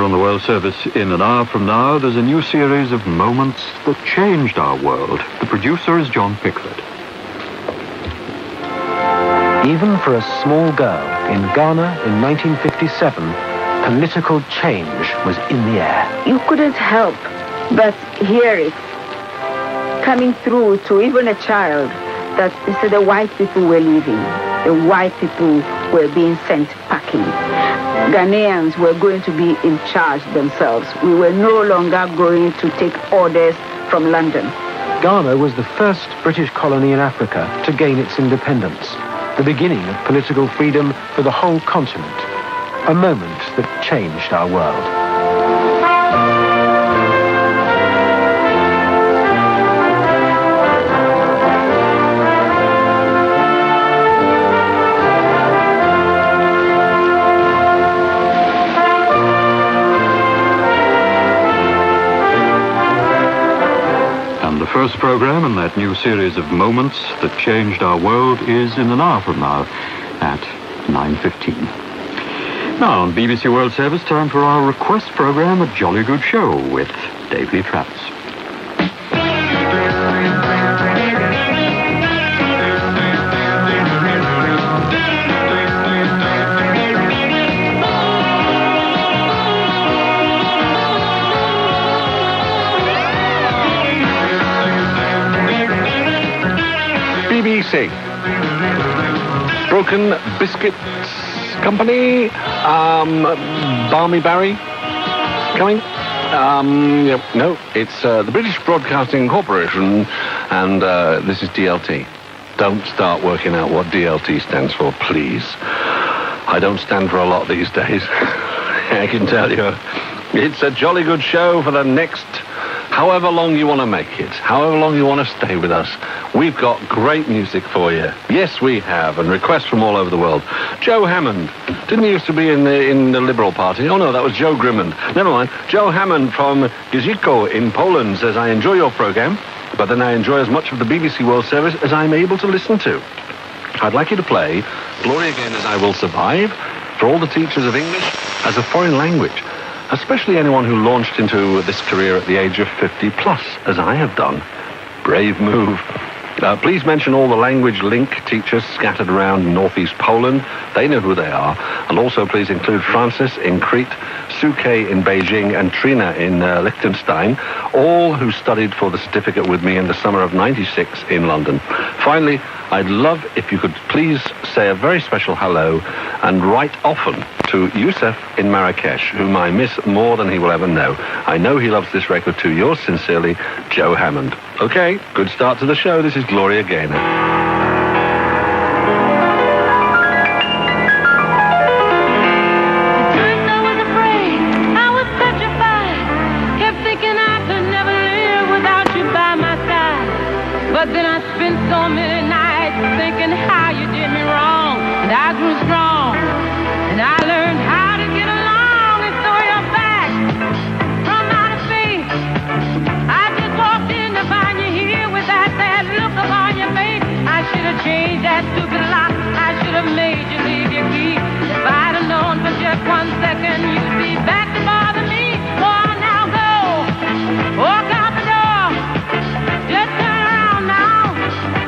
on the World Service in an hour from now, there's a new series of moments that changed our world. The producer is John Pickford. Even for a small girl in Ghana in 1957, political change was in the air. You couldn't help but hear it coming through to even a child that the white people were leaving. The white people were being sent packing. Ghanaians were going to be in charge themselves. We were no longer going to take orders from London. Ghana was the first British colony in Africa to gain its independence, the beginning of political freedom for the whole continent, a moment that changed our world. The first program in that new series of moments that changed our world is in an hour from now at 9:15. Now on BBC World Service, time for our request program, A Jolly Good Show with Dave Lee Travis. BBC. Broken Biscuits Company. Barmy Barry coming. No, it's the British Broadcasting Corporation, and this is DLT. Don't start working out what DLT stands for, please. I don't stand for a lot these days. I can tell you. It's a jolly good show for the next however long you want to make it, however long you want to stay with us. We've got great music for you. Yes, we have, and requests from all over the world. Joe Hammond. Didn't he used to be in the Liberal Party? Oh, no, that was Joe Grimmond. Never mind. Joe Hammond from Giżycko in Poland says, I enjoy your program, but then I enjoy as much of the BBC World Service as I'm able to listen to. I'd like you to play Glory Again as I Will Survive for all the teachers of English as a foreign language, especially anyone who launched into this career at the age of 50 plus, as I have done. Brave move. Please mention all the language link teachers scattered around northeast Poland. They know who they are. And also please include Francis in Crete, Suke in Beijing, and Trina in Liechtenstein, all who studied for the certificate with me in the summer of '96 in London. Finally, I'd love if you could please say a very special hello and write often to Youssef in Marrakesh, whom I miss more than he will ever know. I know he loves this record too. Yours sincerely, Joe Hammond. Okay, good start to the show. This is Gloria Gaynor. But then I spent so many nights thinking how you did me wrong, and I grew strong, and I learned how to get along and throw your back from outer space. I just walked in to find you here with that sad look upon your face. I should have changed that stupid lock. I should have made you leave your key. If I'd have known for just 1 second you'd be back to bother me. Oh, now go, walk out the door, just turn around now,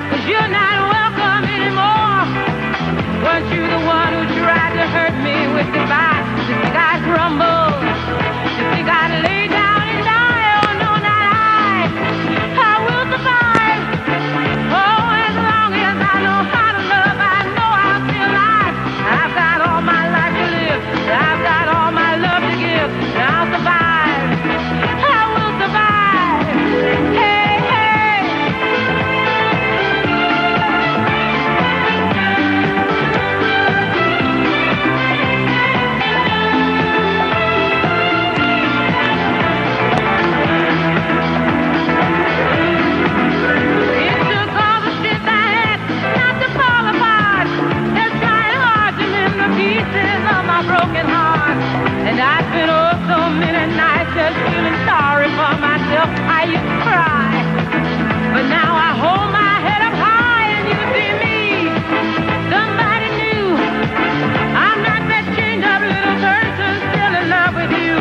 'cause you're not welcome anymore. Weren't you the one who tried to hurt me with goodbye? You think I'd crumble? You think I'd lay down and die? Oh, no, not I will survive. Oh, as long as I know how to love, I know I'll be alive. I've got all my life to live. I've got all my love to give. And I'll survive. I will survive. Hey, hey. It took all the strength I had not to fall apart. They're trying hard to mend the pieces of my broken heart. And I spent oh so many nights just feeling sorry for myself. I used to cry, but now I hold my head up high and you see me. Somebody new. I'm not that chained up little person still in love with you.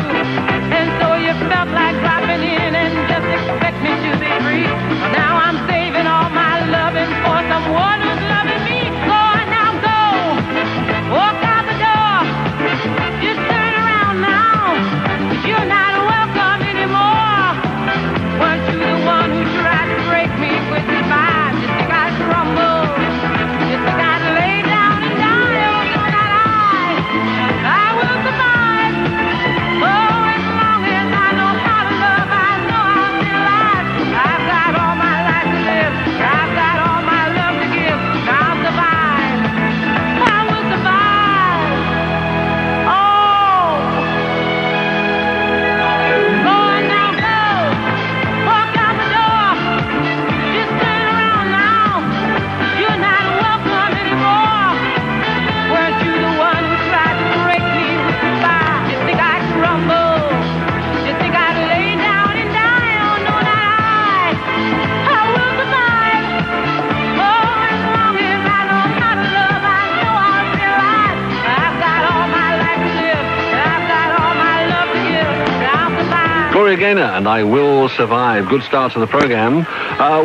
Gloria Gaynor and I Will Survive. Good start to the program.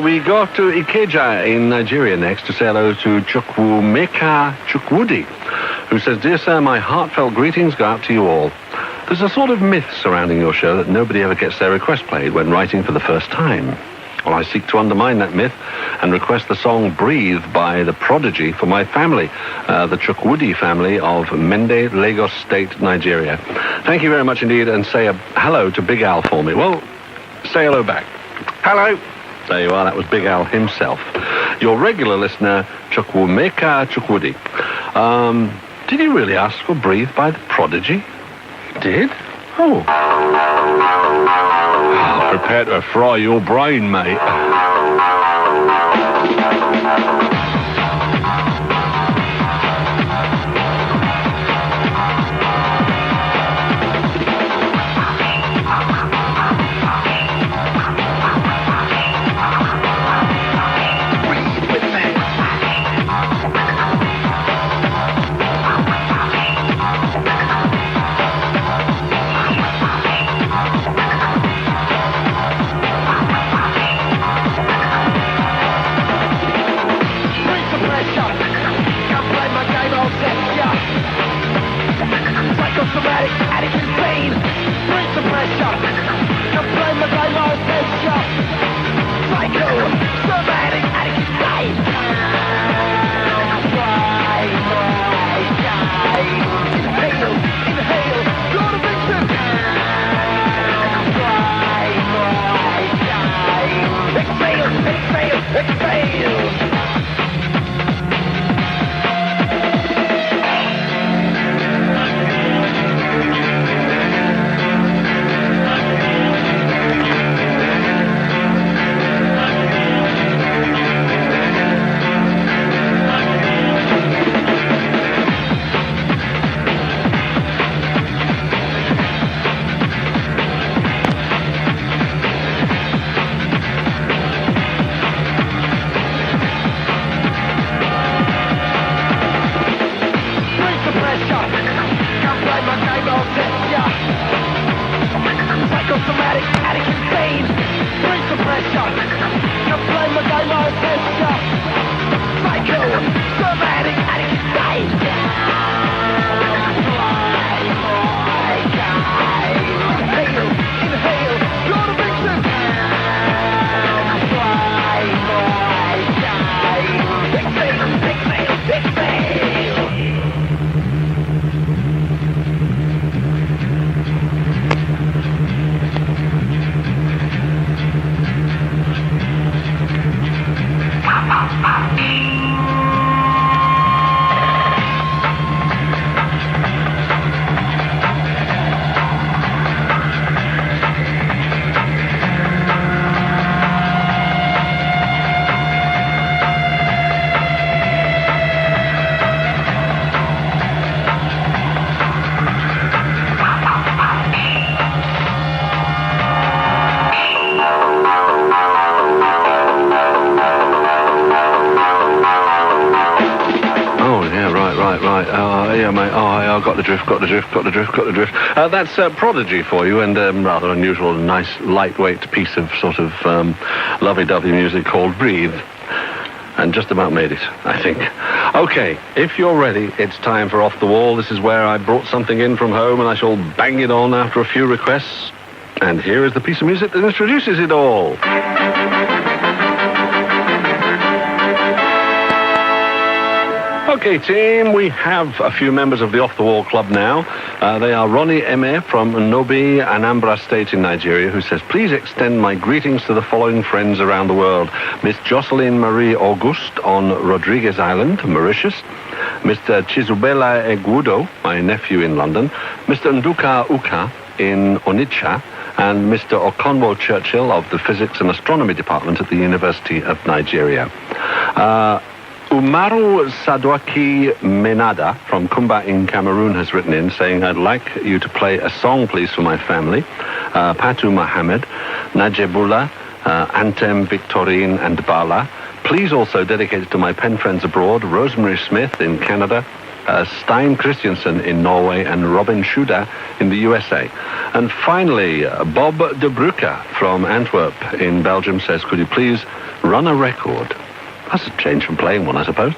We go to Ikeja in Nigeria next to say hello to Chukwumeka Chukwudi, who says, "Dear sir, my heartfelt greetings go out to you all. There's a sort of myth surrounding your show that nobody ever gets their request played when writing for the first time. Well, I seek to undermine that myth and request the song Breathe by The Prodigy for my family, the Chukwudi family of Mende, Lagos State, Nigeria. Thank you very much indeed, and say a hello to Big Al for me." Well, say hello back. Hello. There you are, that was Big Al himself. Your regular listener, Chukwumeka Chukwudi. Did you really ask for Breathe by The Prodigy? Did? Oh. Prepare to fry your brain, mate. Got the drift. That's Prodigy for you, and rather unusual, nice, lightweight piece of sort of lovey-dovey music called Breathe. And just about made it, I think. Okay, if you're ready, it's time for Off the Wall. This is where I brought something in from home, and I shall bang it on after a few requests. And here is the piece of music that introduces it all. Okay, team, we have a few members of the Off the Wall Club now. They are Ronnie Eme from Nobi, Anambra State in Nigeria, who says, "Please extend my greetings to the following friends around the world. Miss Jocelyn Marie Auguste on Rodriguez Island, Mauritius. Mr. Chizubela Egwudo, my nephew in London. Mr. Nduka Uka in Onitsha. And Mr. Okonwo Churchill of the Physics and Astronomy Department at the University of Nigeria." Umaru Sadwaki Menada from Kumba in Cameroon has written in saying, "I'd like you to play a song, please, for my family. Patu Mohammed, Najebullah, Antem, Victorine, and Bala. Please also dedicate it to my pen friends abroad, Rosemary Smith in Canada, Stein Christiansen in Norway, and Robin Schuder in the USA. And finally, Bob de Brucke from Antwerp in Belgium says, could you please run a record? That's a change from playing one, I suppose.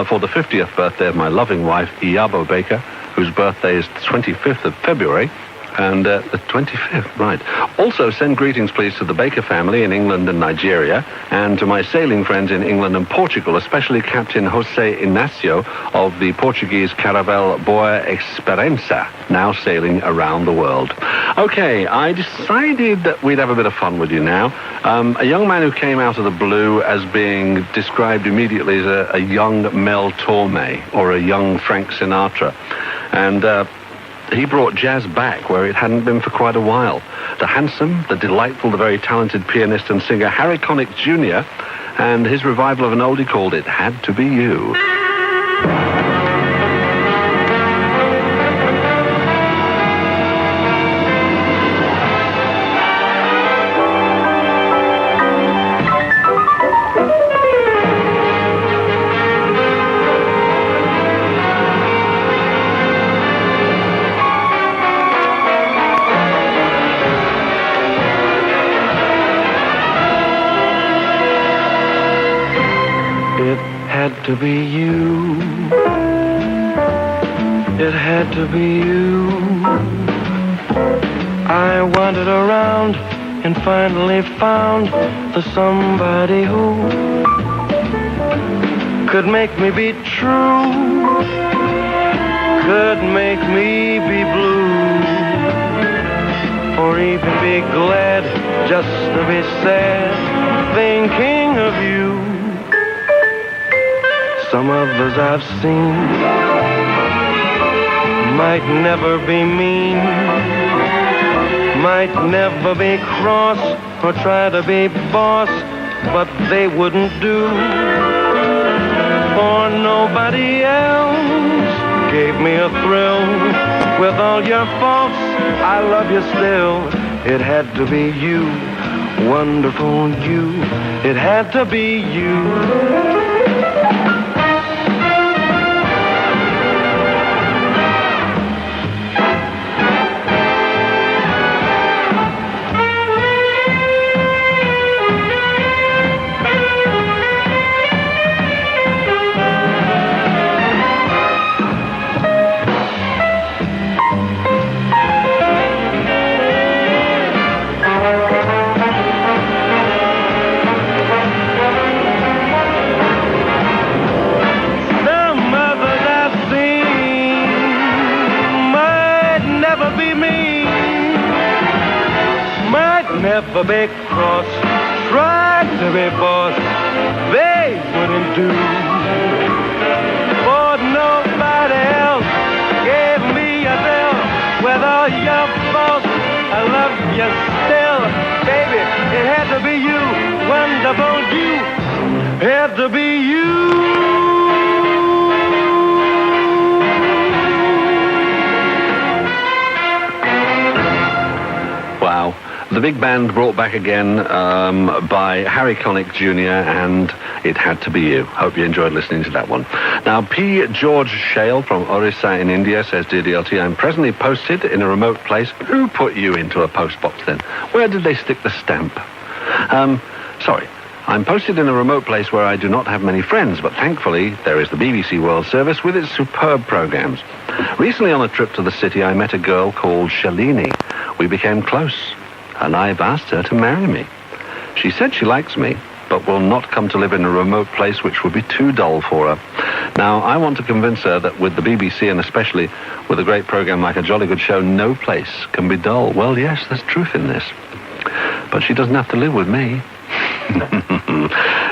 For the 50th birthday of my loving wife, Iyabo Baker, whose birthday is the 25th of February. And the 25th, right. Also, send greetings, please, to the Baker family in England and Nigeria, and to my sailing friends in England and Portugal, especially Captain Jose Ignacio of the Portuguese caravel Boa Esperança, now sailing around the world. Okay, I decided that we'd have a bit of fun with you now. A young man who came out of the blue as being described immediately as a young Mel Torme or a young Frank Sinatra. And he brought jazz back where it hadn't been for quite a while. The handsome, the delightful, the very talented pianist and singer Harry Connick Jr. and his revival of an oldie called It Had to Be You. To be you, it had to be you. I wandered around and finally found the somebody who could make me be true, could make me be blue, or even be glad just to be sad, thinking of you. Some others I've seen might never be mean, might never be cross or try to be boss, but they wouldn't do. For nobody else gave me a thrill. With all your faults, I love you still. It had to be you, wonderful you. It had to be you. Never be cross, tried to be boss, they wouldn't do. For nobody else gave me a thrill. With all your faults, I love you still. Baby, it had to be you, wonderful you. Had to be you. Wow. The big band brought back again by Harry Connick Jr. and It Had to Be You. Hope you enjoyed listening to that one. Now, P. George Shale from Orissa in India says, Dear DLT, I'm presently posted in a remote place. Who put you into a postbox then? Where did they stick the stamp? Sorry. I'm posted in a remote place where I do not have many friends, but thankfully there is the BBC World Service with its superb programs. Recently on a trip to the city, I met a girl called Shalini. We became close, and I've asked her to marry me. She said she likes me, but will not come to live in a remote place which would be too dull for her. Now, I want to convince her that with the BBC, and especially with a great program like A Jolly Good Show, no place can be dull. Well, yes, there's truth in this. But she doesn't have to live with me.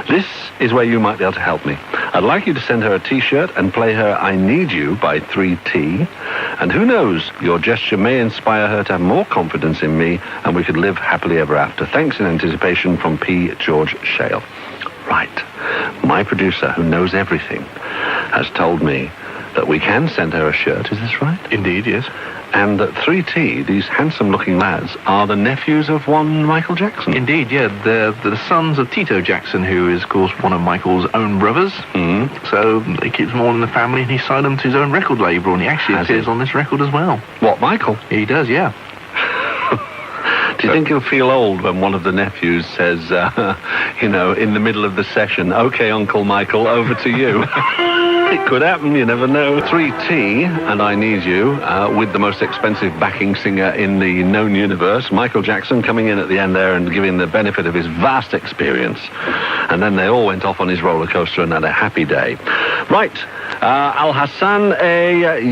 This is where you might be able to help me. I'd like you to send her a T-shirt and play her I Need You by 3T. And who knows, your gesture may inspire her to have more confidence in me, and we could live happily ever after. Thanks in anticipation from P. George Shale. Right. My producer, who knows everything, has told me that we can send her a shirt. Is this right? Indeed, yes. And that 3T, these handsome-looking lads, are the nephews of one Michael Jackson. Indeed, yeah. They're the sons of Tito Jackson, who is, of course, one of Michael's own brothers. So he keeps them all in the family, and he signed them to his own record label, and he actually appears on this record as well. What, Michael? He does, yeah. Do you think he'll feel old when one of the nephews says, in the middle of the session, "Okay, Uncle Michael, over to you"? It could happen, you never know. 3T and I Need You, with the most expensive backing singer in the known universe, Michael Jackson, coming in at the end there and giving the benefit of his vast experience. And then they all went off on his roller coaster and had a happy day. Right, Al-Hassan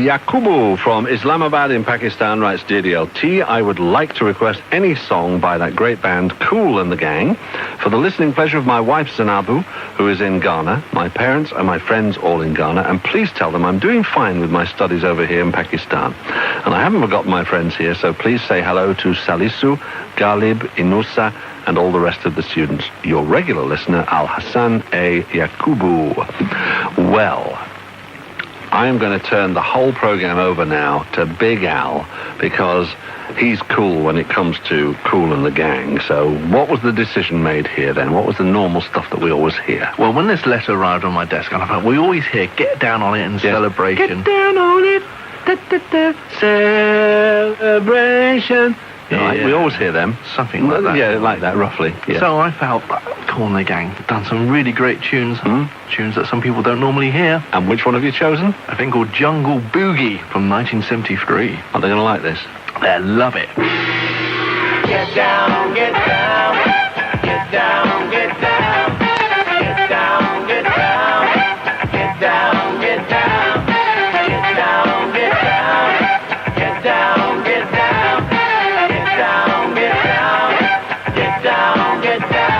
Yakubu from Islamabad in Pakistan writes, "Dear DLT, I would like to request any song by that great band Kool and the Gang for the listening pleasure of my wife Zanabu, who is in Ghana, my parents and my friends all in Ghana, and please tell them I'm doing fine with my studies over here in Pakistan. And I haven't forgotten my friends here, so please say hello to Salisu, Galib, Inusa, and all the rest of the students. Your regular listener, Al-Hassan A. Yakubu." Well, I am going to turn the whole program over now to Big Al, because he's cool when it comes to Kool and the Gang. So what was the decision made here then? What was the normal stuff that we always hear? Well, when this letter arrived on my desk, I thought, we always hear "Get Down on It" and "Celebration." Get down on it, celebration. Yeah. We always hear them. Something like that. Yeah, like that, roughly. Yeah. So I felt Kool and the Gang done some really great tunes, tunes that some people don't normally hear. And which one have you chosen? A thing called Jungle Boogie from 1973. Are they going to like this? They love it. Get down, get down, get down, get down, get down, get down, get down, get down, get down, get down, get down, get down, get down, get down, get down, get down.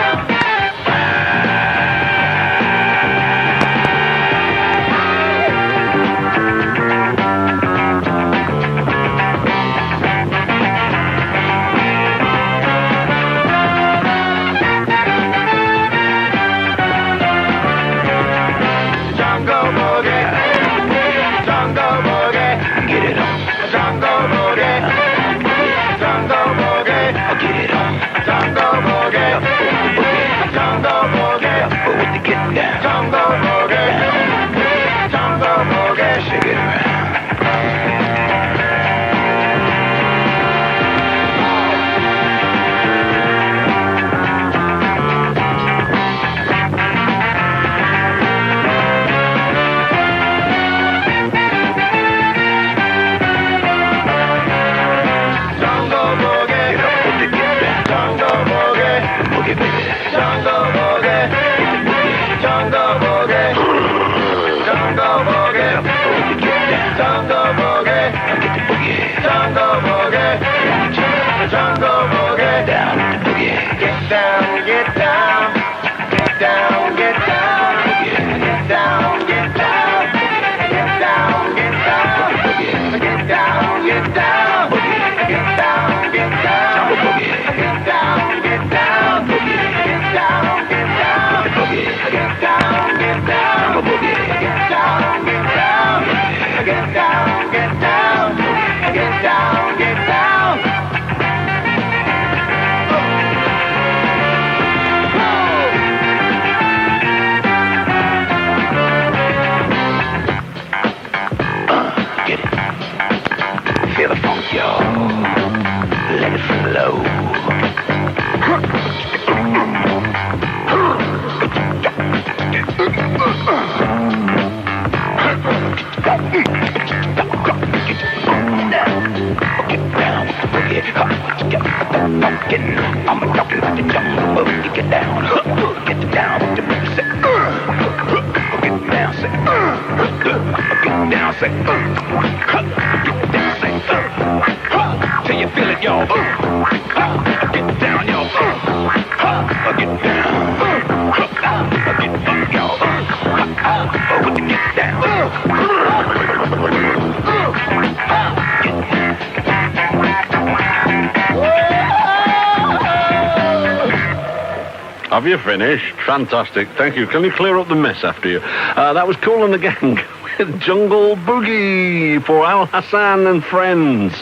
Have you finished? Fantastic. Thank you. Can you clear up the mess after you? That was Kool and the Gang with Jungle Boogie for Al Hassan and friends.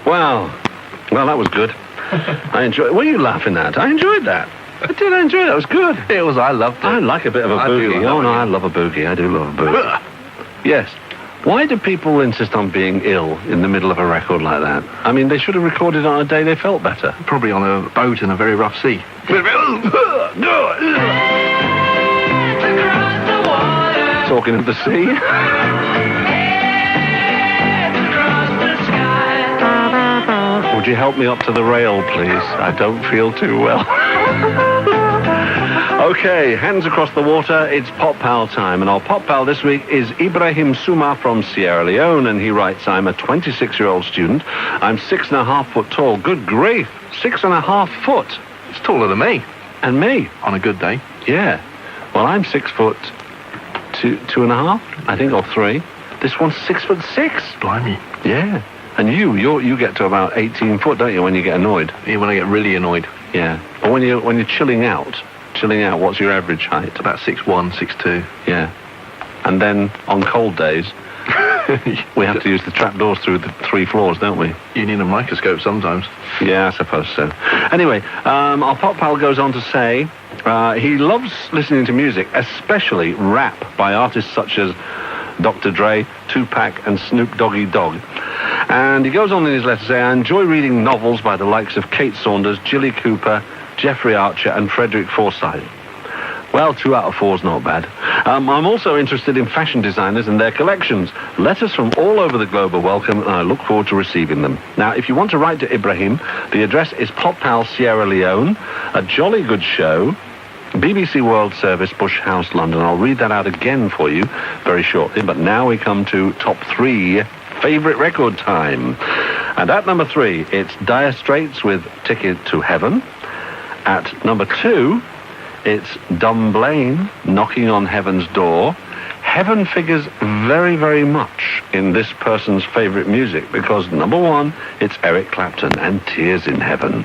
Wow. Well, that was good. I enjoyed. What are you laughing at? I enjoyed that. I did. I enjoyed it. It was good. It was. I loved it. I like a bit of a boogie. Oh, no, I love a boogie. I do love a boogie. Yes. Why do people insist on being ill in the middle of a record like that? I mean, they should have recorded on a day they felt better. Probably on a boat in a very rough sea. Talking of the sea. Would you help me up to the rail, please? I don't feel too well. Okay, hands across the water, it's Pop Pal time. And our Pop Pal this week is Ibrahim Souma from Sierra Leone. And he writes, I'm a 26-year-old student. I'm 6.5 foot tall. Good grief, 6.5 foot. It's taller than me. And me. On a good day. Yeah. Well, I'm 6 foot 2.5, I think, or 3. This one's 6'6". Blimey. Yeah. And you get to about 18 foot, don't you, when you get annoyed? Yeah, when I get really annoyed. Yeah. Or when you're chilling out, what's your average height? About 6'1", 6'2". Yeah. And then on cold days, we have to use the trapdoors through the 3 floors, don't we? You need a microscope sometimes. Yeah, I suppose so. Anyway, our Pop Pal goes on to say he loves listening to music, especially rap by artists such as Dr. Dre, Tupac, and Snoop Doggy Dogg. And he goes on in his letter to say, I enjoy reading novels by the likes of Kate Saunders, Jilly Cooper, Jeffrey Archer, and Frederick Forsyth. Well, 2 out of 4 is not bad. I'm also interested in fashion designers and their collections. Letters from all over the globe are welcome, and I look forward to receiving them. Now, if you want to write to Ibrahim, the address is Pop Pal, Sierra Leone, a jolly good show, BBC World Service, Bush House, London. I'll read that out again for you very shortly, but now we come to top 3 favourite record time. And at number 3, it's Dire Straits with Ticket to Heaven. At number 2, it's Dunblane, Knocking on Heaven's Door. Heaven figures very, very much in this person's favourite music because, number 1, it's Eric Clapton and Tears in Heaven.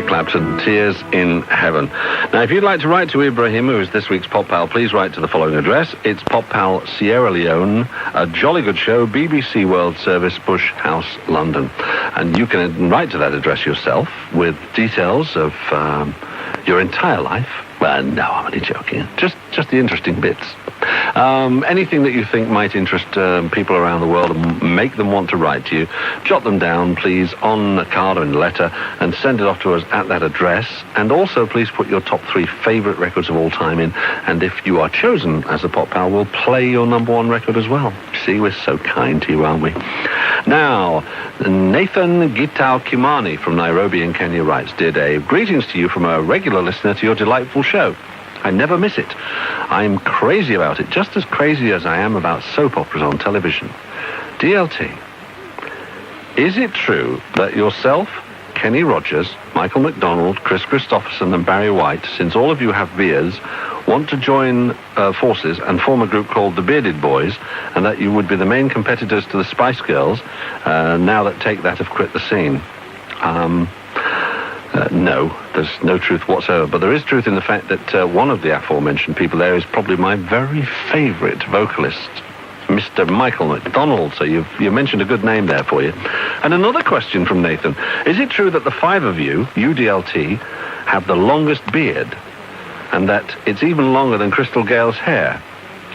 Eric Clapton, Tears in Heaven. Now, if you'd like to write to Ibrahim, who is this week's Pop Pal, please write to the following address. It's Pop Pal, Sierra Leone, A Jolly Good Show, BBC World Service, Bush House, London. And you can write to that address yourself with details of your entire life. Well, no, I'm only joking. Just the interesting bits. Anything that you think might interest people around the world and make them want to write to you, jot them down, please, on a card or in a letter, and send it off to us at that address. And also, please put your top 3 favourite records of all time in. And if you are chosen as a Pop Pal, we'll play your number 1 record as well. See, we're so kind to you, aren't we? Now, Nathan Gitao Kimani from Nairobi in Kenya writes, Dear Dave, greetings to you from a regular listener to your delightful show. I never miss it. I'm crazy about it, just as crazy as I am about soap operas on television. DLT, is it true that yourself, Kenny Rogers, Michael McDonald, Chris Christopherson and Barry White, since all of you have beards, want to join forces and form a group called the Bearded Boys, and that you would be the main competitors to the Spice Girls, now that Take That have quit the scene? No, there's no truth whatsoever, but there is truth in the fact that one of the aforementioned people there is probably my very favourite vocalist, Mr. Michael McDonald. So you mentioned a good name there for you. And another question from Nathan. Is it true that the 5 of you, DLT, have the longest beard, and that it's even longer than Crystal Gale's hair?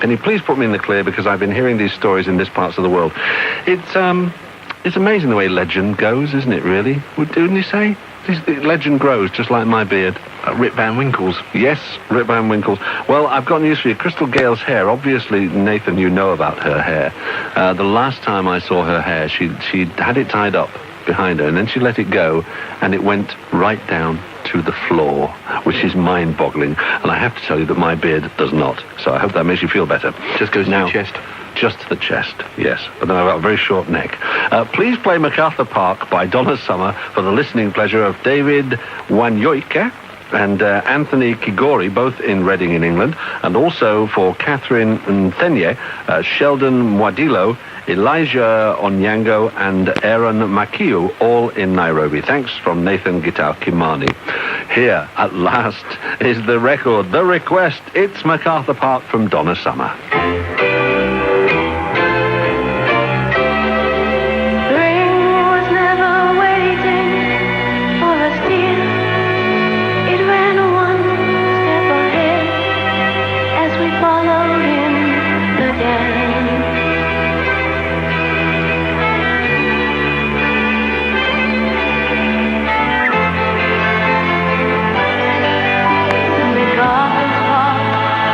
Can you please put me in the clear, because I've been hearing these stories in this parts of the world. It's amazing the way legend goes, isn't it, really? Wouldn't you say? Legend grows just like my beard. Rip Van Winkle's. Yes, Rip Van Winkle's. Well, I've got news for you. Crystal Gale's hair, obviously, Nathan, you know about her hair. The last time I saw her hair, she had it tied up behind her, and then she let it go, and it went right down to the floor, which is mind-boggling. And I have to tell you that my beard does not. So I hope that makes you feel better. Just goes to your chest. Just the chest, yes. But then I've got a very short neck. Please play MacArthur Park by Donna Summer for the listening pleasure of David Wanyoike and Anthony Kigori, both in Reading in England, and also for Catherine Nthenye, Sheldon Mwadilo, Elijah Onyango, and Aaron Makiu, all in Nairobi. Thanks from Nathan Gitao Kimani. Here, at last, is the record, the request. It's MacArthur Park from Donna Summer.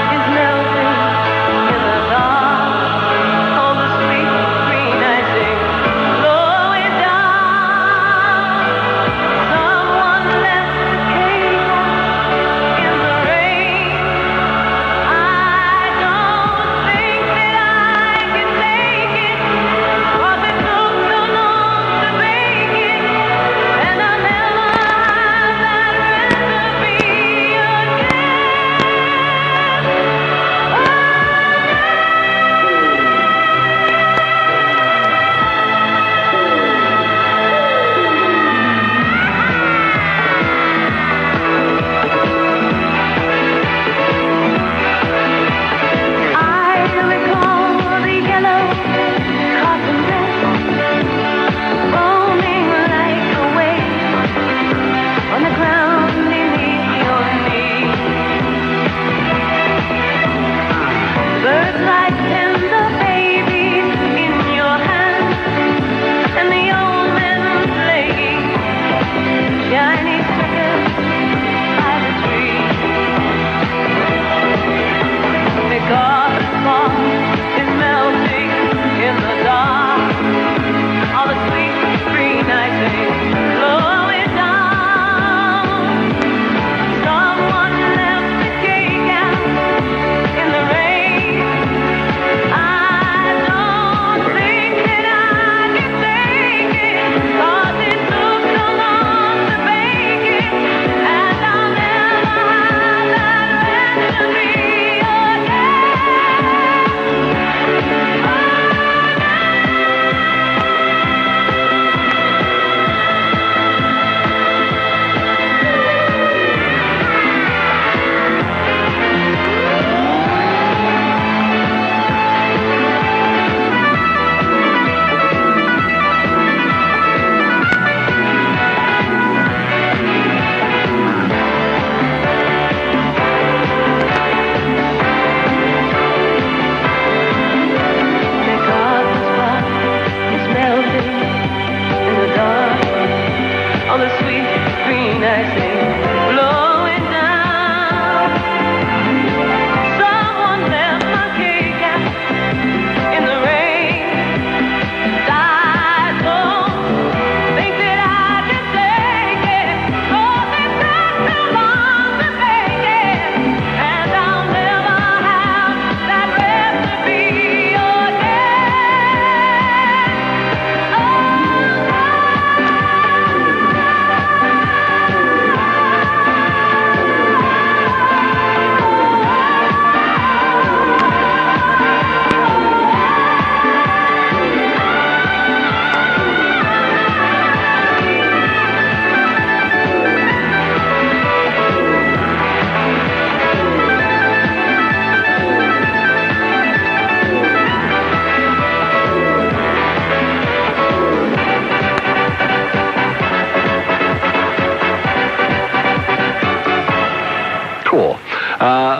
Is melting in the all the sweet green I see blowing down. Someone left my cake out in the rain. I don't think that I can take it. Oh, they took too long to make it, and I'll never have that recipe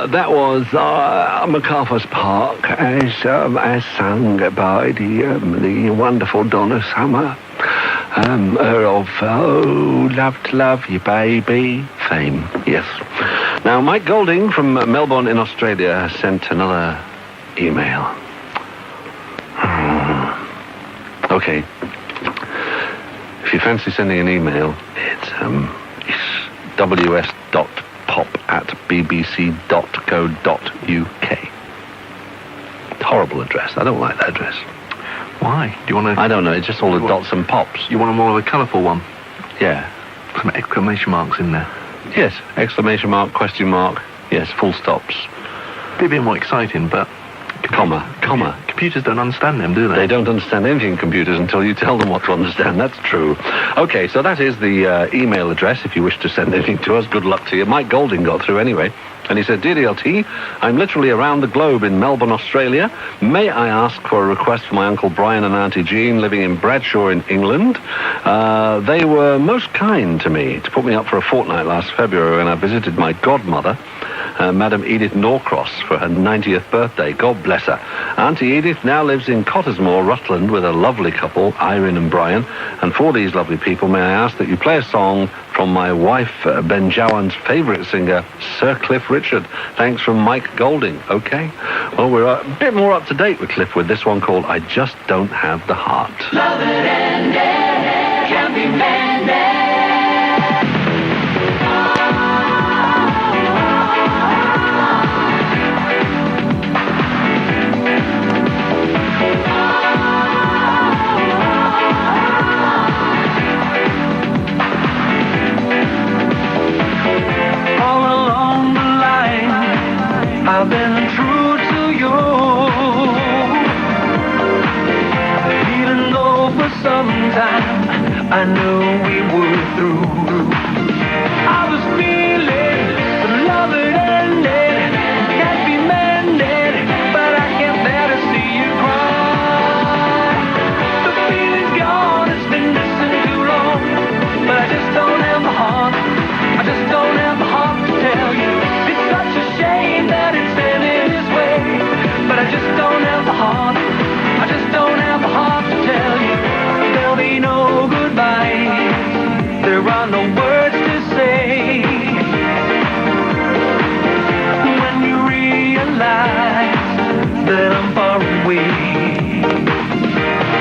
That was MacArthur's Park, as sung by the wonderful Donna Summer, of Oh, Love to Love You Baby fame. Yes. Now, Mike Golding from Melbourne in Australia has sent another email. Okay. If you fancy sending an email, it's ws.pop@bbc.co.uk. Horrible address. I don't like that address. Why? Do you want to... I don't know. It's just all the dots and pops. You want a more of a colourful one? Yeah. Some exclamation marks in there. Yes. Exclamation mark, question mark. Yes, full stops. Be a bit more exciting, but... Comma. Computers don't understand them, do they? They don't understand anything in computers until you tell them what to understand. That's true. Okay, so that is the email address if you wish to send anything to us. Good luck to you. Mike Golding got through anyway. And he said, Dear DLT, I'm literally around the globe in Melbourne, Australia. May I ask for a request for my Uncle Brian and Auntie Jean living in Bradshaw in England? They were most kind to me to put me up for a fortnight last February when I visited my godmother, Madam Edith Norcross, for her 90th birthday. God bless her. Auntie Edith now lives in Cottesmore, Rutland, with a lovely couple, Irene and Brian. And for these lovely people, may I ask that you play a song from my wife, Ben Jowan's favourite singer, Sir Cliff Richard. Thanks from Mike Golding. Okay. Well, we're a bit more up to date with Cliff with this one called I Just Don't Have the Heart. Love it and it can be mended. I've been true to you, even though for some time I knew we were through. I was feeling the love it ended, can't be mended, but I can't bear to see you cry. The feeling's gone, it's been missing too long, but I just don't have the heart. I just don't have the heart to tell you. It's such a shame that it's ended this way, but I just don't have the heart. I just don't have the heart to tell you. There'll be no goodbye. There are no words to say. When you realize that I'm far away,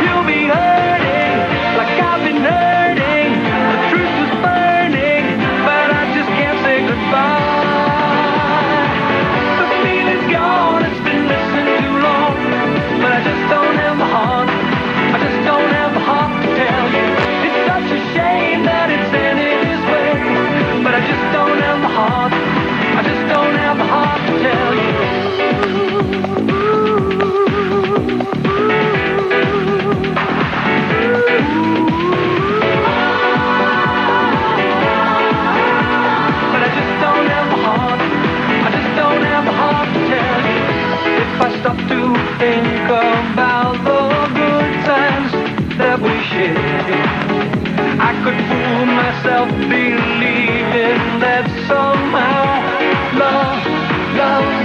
you'll be hurting like I've been hurting. The truth was burning, but I just can't say goodbye. The feeling's gone, it's been missing too long, but I just don't have the heart. I just don't have the heart to tell you. It's such a shame that it's ended this way, but I just don't have the heart. I just don't have the heart to tell you. But I just don't have the heart. I just don't have the heart to tell you. If I stop to think about the good times that we shared, I could fool myself believing that somehow love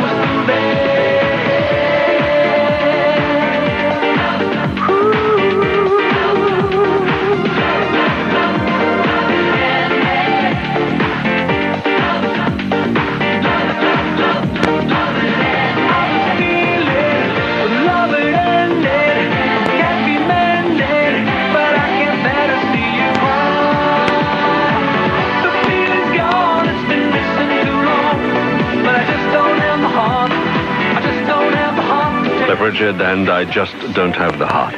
was through there. Cliff Richard and I Just Don't Have the Heart.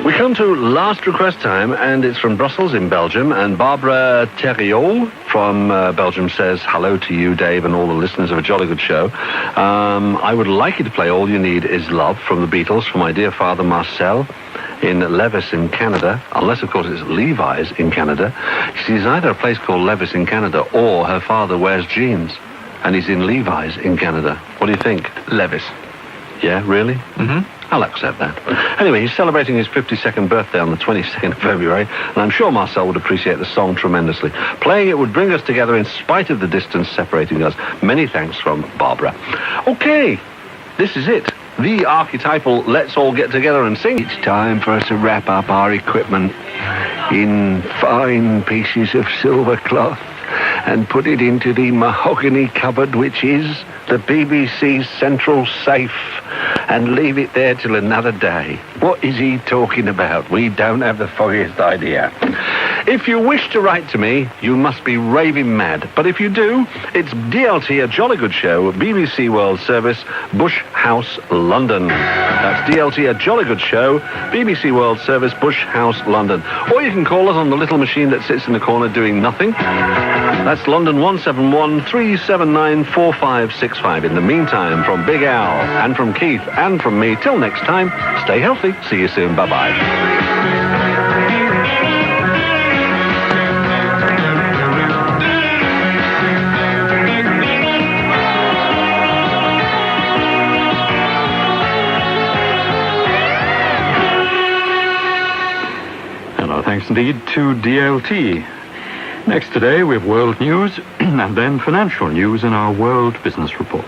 We come to last request time, and it's from Brussels in Belgium, and Barbara Thériault from Belgium says, hello to you, Dave, and all the listeners of A Jolly Good Show. I would like you to play All You Need Is Love from the Beatles for my dear father Marcel in Levis in Canada, unless, of course, it's Levi's in Canada. She's either a place called Levis in Canada or her father wears jeans, and he's in Levi's in Canada. What do you think? Levis. Yeah, really? Mm-hmm. I'll accept that. Anyway, he's celebrating his 52nd birthday on the 22nd of February, and I'm sure Marcel would appreciate the song tremendously. Playing it would bring us together in spite of the distance separating us. Many thanks from Barbara. Okay, this is it. The archetypal Let's All Get Together and Sing. It's time for us to wrap up our equipment in fine pieces of silver cloth and put it into the mahogany cupboard, which is the BBC's central safe, and leave it there till another day. What is he talking about? We don't have the foggiest idea. If you wish to write to me, you must be raving mad. But if you do, it's DLT, A Jolly Good Show, BBC World Service, Bush House, London. That's DLT, A Jolly Good Show, BBC World Service, Bush House, London. Or you can call us on the little machine that sits in the corner doing nothing. That's London 171-379-4565. In the meantime, from Big Al and from Keith and from me, till next time, stay healthy. See you soon. Bye-bye. Thanks indeed to DLT. Next today, we have world news and then financial news in our World Business Report.